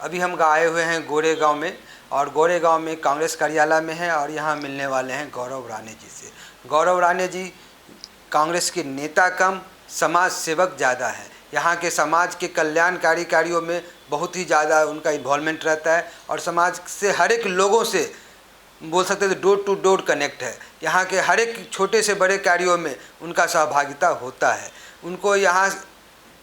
अभी हम आए हुए हैं गोरेगांव में, और गोरेगांव में कांग्रेस कार्यालय में हैं और यहाँ मिलने वाले हैं गौरव राणे जी से। गौरव राणे जी कांग्रेस के नेता कम समाज सेवक ज़्यादा है। यहाँ के समाज के कल्याणकारी कार्यों में बहुत ही ज़्यादा उनका इन्वॉल्वमेंट रहता है और समाज से हर एक लोगों से बोल सकते हैं डोर टू डोर कनेक्ट है। यहाँ के हर एक छोटे से बड़े कार्यों में उनका सहभागिता होता है। उनको यहाँ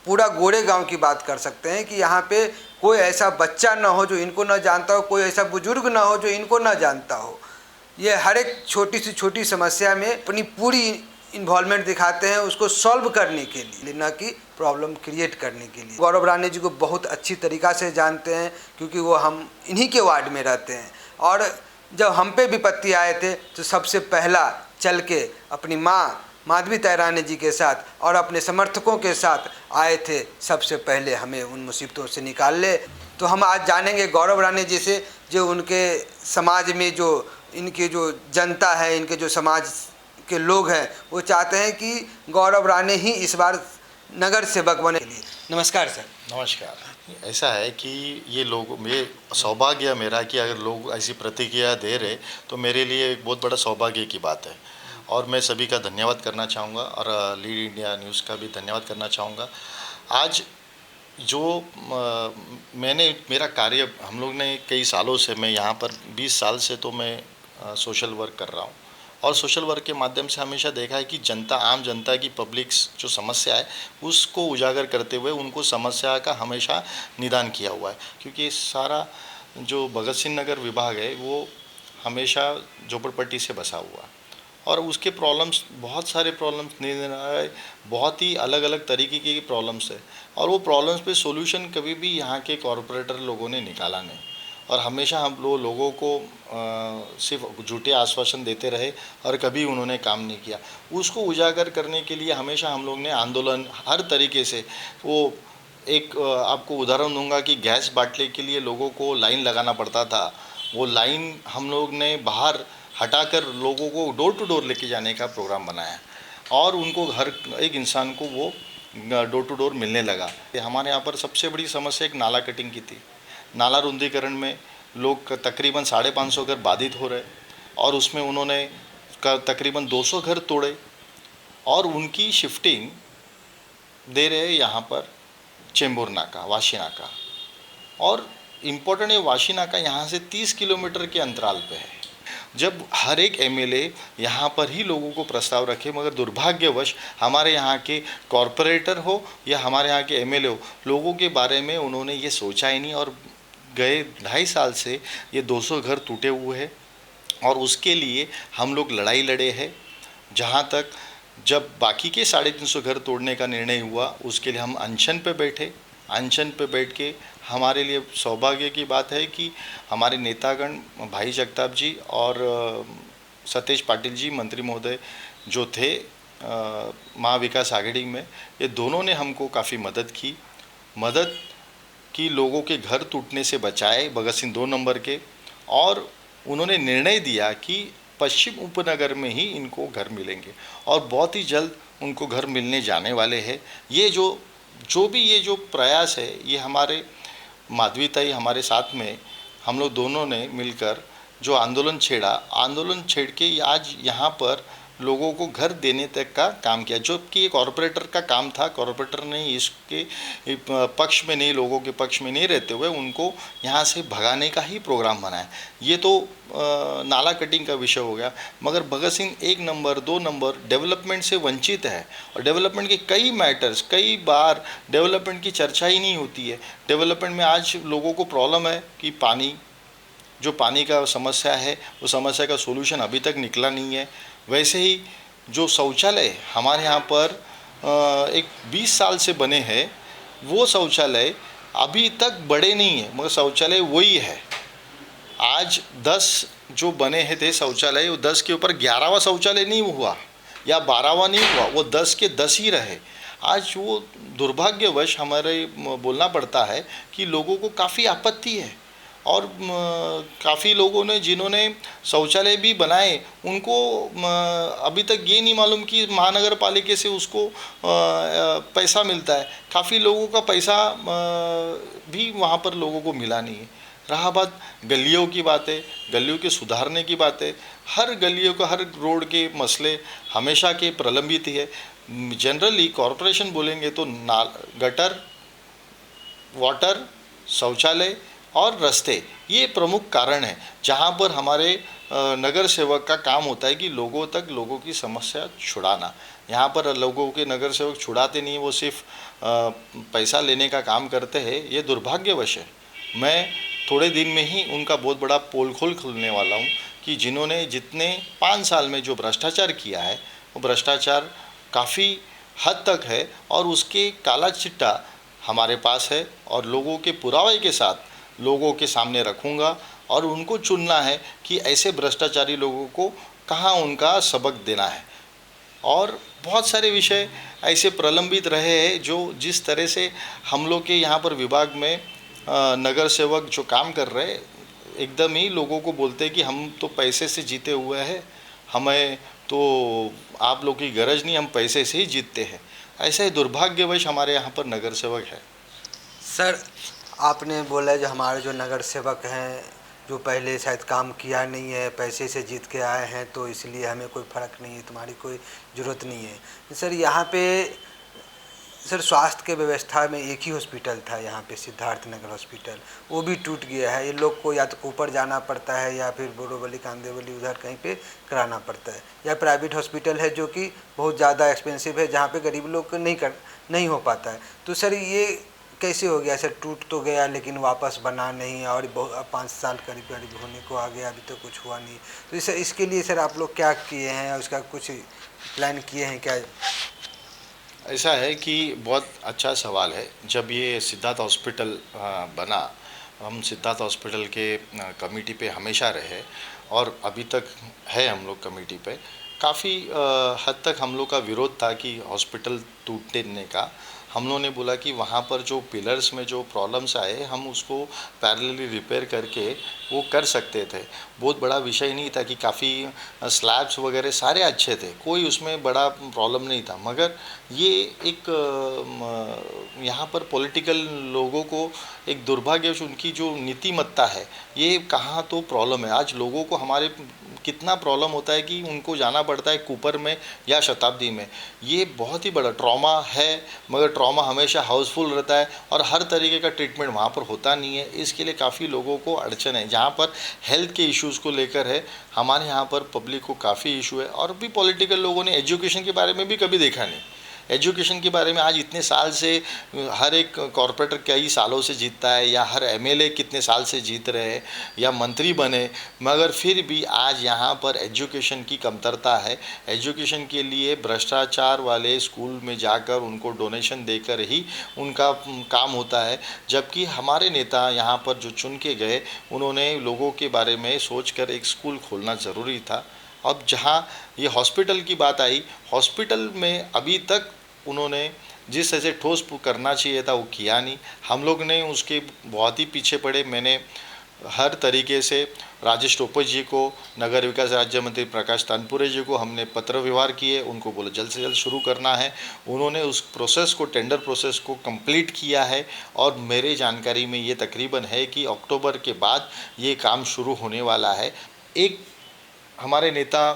पूरा गोरेगांव की बात कर सकते हैं कि यहाँ पे कोई ऐसा बच्चा ना हो जो इनको ना जानता हो, कोई ऐसा बुजुर्ग ना हो जो इनको ना जानता हो। ये हर एक छोटी से छोटी समस्या में अपनी पूरी इन्वॉल्वमेंट दिखाते हैं उसको सॉल्व करने के लिए, न कि प्रॉब्लम क्रिएट करने के लिए। गौरव राणे जी को बहुत अच्छी तरीक़ा से जानते हैं क्योंकि वो हम इन्हीं के वार्ड में रहते हैं, और जब हम पे विपत्ति आए थे तो सबसे पहला चल के अपनी माँ माधवी राणे जी के साथ और अपने समर्थकों के साथ आए थे, सबसे पहले हमें उन मुसीबतों से निकाल ले। तो हम आज जानेंगे गौरव राणे जी से, जो उनके समाज में जो इनके जो जनता है, इनके जो समाज के लोग हैं, वो चाहते हैं कि गौरव राणे ही इस बार नगर सेवक बने। नमस्कार सर। नमस्कार। ऐसा है कि ये लोग, ये सौभाग्य मेरा कि अगर लोग ऐसी प्रतिक्रिया दे रहे तो मेरे लिए एक बहुत बड़ा सौभाग्य की बात है, और मैं सभी का धन्यवाद करना चाहूँगा और लीड इंडिया न्यूज़ का भी धन्यवाद करना चाहूँगा। आज जो मैंने मेरा कार्य, हम लोग ने कई सालों से, मैं यहाँ पर 20 साल से तो मैं सोशल वर्क कर रहा हूँ, और सोशल वर्क के माध्यम से हमेशा देखा है कि जनता, आम जनता की, पब्लिक्स जो समस्या है उसको उजागर करते हुए उनको समस्या का हमेशा निदान किया हुआ है। क्योंकि सारा जो भगत सिंह नगर विभाग है वो हमेशा झोपड़पट्टी से बसा हुआ है, और उसके प्रॉब्लम्स, बहुत सारे प्रॉब्लम्स नहीं दे रहा है, बहुत ही अलग अलग तरीके की प्रॉब्लम्स है, और वो प्रॉब्लम्स पे सॉल्यूशन कभी भी यहाँ के कॉरपोरेटर लोगों ने निकाला नहीं, और हमेशा हम लोगों को सिर्फ झूठे आश्वासन देते रहे और कभी उन्होंने काम नहीं किया। उसको उजागर करने के लिए हमेशा हम लोग ने आंदोलन हर तरीके से, वो एक आपको उदाहरण दूंगा कि गैस बांटने के लिए लोगों को लाइन लगाना पड़ता था, वो लाइन हम लोग ने बाहर हटाकर लोगों को डोर टू डोर लेके जाने का प्रोग्राम बनाया, और उनको हर एक इंसान को वो डोर टू डोर मिलने लगा। हमारे यहाँ पर सबसे बड़ी समस्या एक नाला कटिंग की थी। नाला रुंदीकरण में लोग तकरीबन 550 घर बाधित हो रहे, और उसमें उन्होंने तकरीबन 200 घर तोड़े, और उनकी शिफ्टिंग दे रहे यहाँ पर चेंबूर नाका, वाशी नाका, और इम्पोर्टेंट है वाशी नाका यहाँ से 30 किलोमीटर के अंतराल पे है। जब हर एक एमएलए यहाँ पर ही लोगों को प्रस्ताव रखे, मगर दुर्भाग्यवश हमारे यहाँ के कॉरपोरेटर हो या हमारे यहाँ के एमएलए हो, लोगों के बारे में उन्होंने ये सोचा ही नहीं, और गए 2.5 साल से ये 200 घर टूटे हुए हैं, और उसके लिए हम लोग लड़ाई लड़े हैं। जहाँ तक जब बाकी के 350 घर तोड़ने का निर्णय हुआ, उसके लिए हम अनशन पे बैठे। अनशन पे बैठ के हमारे लिए सौभाग्य की बात है कि हमारे नेतागण भाई जगताप जी और सतेज पाटिल जी मंत्री महोदय जो थे महाविकास आघाड़ी में, ये दोनों ने हमको काफ़ी मदद की, लोगों के घर टूटने से बचाए भगत सिंह 2 नंबर के, और उन्होंने निर्णय दिया कि पश्चिम उपनगर में ही इनको घर मिलेंगे, और बहुत ही जल्द उनको घर मिलने जाने वाले हैं। ये जो भी ये जो प्रयास है, ये हमारे माधवी ताई हमारे साथ में, हम लोग दोनों ने मिलकर जो आंदोलन छेड़ के आज यहाँ पर लोगों को घर देने तक का काम किया, जो कि एक कॉरपोरेटर का काम था। कॉरपोरेटर ने इसके पक्ष में नहीं, लोगों के पक्ष में नहीं रहते हुए उनको यहाँ से भगाने का ही प्रोग्राम बनाया। ये तो नाला कटिंग का विषय हो गया, मगर Bhagat Singh 1 number 2 number development से वंचित है, और डेवलपमेंट के कई मैटर्स, कई बार डेवलपमेंट की चर्चा ही नहीं होती है। डेवलपमेंट में आज लोगों को प्रॉब्लम है कि पानी का समस्या है, वो समस्या का सोल्यूशन अभी तक निकला नहीं है। वैसे ही जो शौचालय हमारे यहाँ पर एक 20 साल से बने हैं, वो शौचालय अभी तक बड़े नहीं है, मगर शौचालय वही है। आज 10 जो बने हैं थे शौचालय, वो 10 के ऊपर 11वां शौचालय नहीं हुआ या 12वां नहीं हुआ, वो 10 के 10 ही रहे। आज वो दुर्भाग्यवश हमारे बोलना पड़ता है कि लोगों को काफ़ी आपत्ति है, और काफ़ी लोगों ने जिन्होंने शौचालय भी बनाए उनको अभी तक ये नहीं मालूम कि महानगर पालिका से उसको पैसा मिलता है। काफ़ी लोगों का पैसा भी वहाँ पर लोगों को मिला नहीं है। रहा बात गलियों की बातें, गलियों के सुधारने की बातें, हर गलियों का हर रोड के मसले हमेशा के प्रलंबित ही है। जनरली कॉरपोरेशन बोलेंगे तो नाल, गटर, वाटर, शौचालय और रास्ते, ये प्रमुख कारण हैं जहाँ पर हमारे नगर सेवक का काम होता है कि लोगों तक लोगों की समस्या छुड़ाना। यहाँ पर लोगों के नगर सेवक छुड़ाते नहीं, वो सिर्फ पैसा लेने का काम करते हैं। ये दुर्भाग्यवश है। मैं थोड़े दिन में ही उनका बहुत बड़ा पोल खोल खुलने वाला हूँ कि जिन्होंने जितने 5 साल में जो भ्रष्टाचार किया है वो भ्रष्टाचार काफ़ी हद तक है और उसके काला चिट्टा हमारे पास है और लोगों के पुरावे के साथ लोगों के सामने रखूँगा और उनको चुनना है कि ऐसे भ्रष्टाचारी लोगों को कहाँ उनका सबक देना है। और बहुत सारे विषय ऐसे प्रलंबित रहे हैं जो जिस तरह से हम लोग के यहाँ पर विभाग में नगर सेवक जो काम कर रहे हैं एकदम ही लोगों को बोलते हैं कि हम तो पैसे से जीते हुए हैं, हमें तो आप लोग की गरज नहीं, हम पैसे से ही जीतते हैं। ऐसा ही दुर्भाग्यवश हमारे यहाँ पर नगर सेवक है। सर, आपने बोला जो हमारे जो नगर सेवक हैं जो पहले शायद काम किया नहीं है, पैसे से जीत के आए हैं, तो इसलिए हमें कोई फ़र्क नहीं है, तुम्हारी कोई ज़रूरत नहीं है। सर यहाँ पे सर स्वास्थ्य के व्यवस्था में एक ही हॉस्पिटल था यहाँ पे, सिद्धार्थ नगर हॉस्पिटल, वो भी टूट गया है। ये लोग को या तो ऊपर जाना पड़ता है या फिर बोरोवली कांदेवली उधर कहीं पे कराना पड़ता है, या प्राइवेट हॉस्पिटल है जो कि बहुत ज़्यादा एक्सपेंसिव है, जहाँ पे गरीब लोग को नहीं हो पाता है। तो सर ये कैसे हो गया सर? टूट तो गया लेकिन वापस बना नहीं, और 5 साल करीब होने को आ गया, अभी तो कुछ हुआ नहीं। तो इसके लिए सर आप लोग क्या किए हैं और उसका कुछ प्लान किए हैं क्या? ऐसा है कि बहुत अच्छा सवाल है। जब ये सिद्धार्थ हॉस्पिटल बना, हम सिद्धार्थ हॉस्पिटल के कमेटी पे हमेशा रहे और अभी तक है हम लोग कमेटी पे। काफ़ी हद तक हम लोग का विरोध था कि हॉस्पिटल टूटने का। हम लोगों ने बोला कि वहाँ पर जो पिलर्स में जो प्रॉब्लम्स आए हम उसको पैरेलली रिपेयर करके वो कर सकते थे। बहुत बड़ा विषय नहीं था कि काफ़ी स्लैब्स वगैरह सारे अच्छे थे, कोई उसमें बड़ा प्रॉब्लम नहीं था। मगर ये एक यहाँ पर पॉलिटिकल लोगों को एक दुर्भाग्य, उनकी जो नीतिमत्ता है ये कहाँ तो प्रॉब्लम है। आज लोगों को हमारे कितना प्रॉब्लम होता है कि उनको जाना पड़ता है कूपर में या शताब्दी में। ये बहुत ही बड़ा ट्रॉमा है, मगर ट्रॉमा हमेशा हाउसफुल रहता है और हर तरीके का ट्रीटमेंट वहाँ पर होता नहीं है। इसके लिए काफ़ी लोगों को अड़चन है। जहाँ पर हेल्थ के इश्यूज़ को लेकर है, हमारे यहाँ पर पब्लिक को काफ़ी इशू है। और भी पॉलिटिकल लोगों ने एजुकेशन के बारे में भी कभी देखा नहीं। एजुकेशन के बारे में आज इतने साल से हर एक कॉरपोरेटर कई सालों से जीतता है, या हर एमएलए कितने साल से जीत रहे हैं या मंत्री बने, मगर फिर भी आज यहाँ पर एजुकेशन की कमतरता है। एजुकेशन के लिए भ्रष्टाचार वाले स्कूल में जाकर उनको डोनेशन देकर ही उनका काम होता है। जबकि हमारे नेता यहाँ पर जो चुन के गए उन्होंने लोगों के बारे में सोचकर एक स्कूल खोलना ज़रूरी था। अब जहाँ ये हॉस्पिटल की बात आई, हॉस्पिटल में अभी तक उन्होंने जिस तरह से ठोस करना चाहिए था वो किया नहीं। हम लोग ने उसके बहुत ही पीछे पड़े। मैंने हर तरीके से राजेश टोपे जी को, नगर विकास राज्य मंत्री प्रकाश तानपुरे जी को हमने पत्र व्यवहार किए, उनको बोला जल्द से जल्द शुरू करना है। उन्होंने उस प्रोसेस को, टेंडर प्रोसेस को कंप्लीट किया है और मेरे जानकारी में ये तकरीबन है कि अक्टूबर के बाद ये काम शुरू होने वाला है। एक हमारे नेता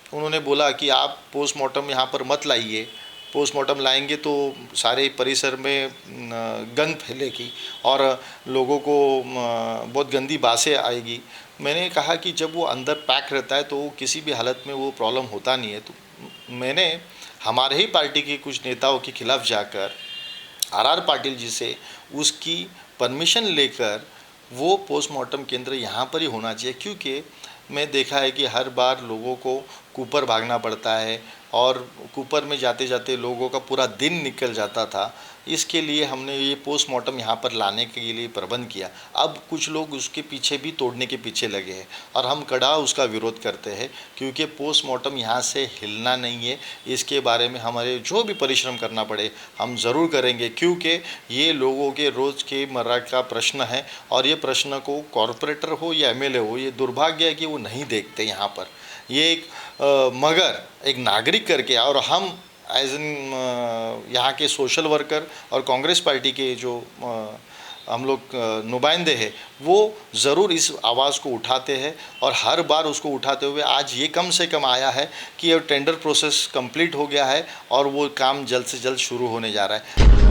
उन्होंने बोला कि आप पोस्टमार्टम यहाँ पर मत लाइए, पोस्टमार्टम लाएंगे तो सारे परिसर में गंद फैलेगी और लोगों को बहुत गंदी बातें आएगी। मैंने कहा कि जब वो अंदर पैक रहता है तो किसी भी हालत में वो प्रॉब्लम होता नहीं है। तो मैंने हमारे ही पार्टी के कुछ नेताओं के खिलाफ जाकर आर पाटिल जी से उसकी परमिशन लेकर वो पोस्टमार्टम केंद्र यहाँ पर ही होना चाहिए, क्योंकि मैं देखा है कि हर बार लोगों को कूपर भागना पड़ता है और कूपर में जाते जाते लोगों का पूरा दिन निकल जाता था। इसके लिए हमने ये पोस्टमार्टम यहाँ पर लाने के लिए प्रबंध किया। अब कुछ लोग उसके पीछे भी तोड़ने के पीछे लगे हैं और हम कड़ा उसका विरोध करते हैं, क्योंकि पोस्टमार्टम यहाँ से हिलना नहीं है। इसके बारे में हमारे जो भी परिश्रम करना पड़े हम ज़रूर करेंगे, क्योंकि ये लोगों के रोज़ के मर्रा का प्रश्न है और ये प्रश्न को कॉरपोरेटर हो या एमएलए हो, ये दुर्भाग्य है कि वो नहीं देखते यहाँ पर। ये एक मगर एक नागरिक करके, और हम एज एन यहाँ के सोशल वर्कर और कांग्रेस पार्टी के जो हम लोग नुमाइंदे हैं, वो ज़रूर इस आवाज़ को उठाते हैं और हर बार उसको उठाते हुए आज ये कम से कम आया है कि ये टेंडर प्रोसेस कंप्लीट हो गया है और वो काम जल्द से जल्द शुरू होने जा रहा है।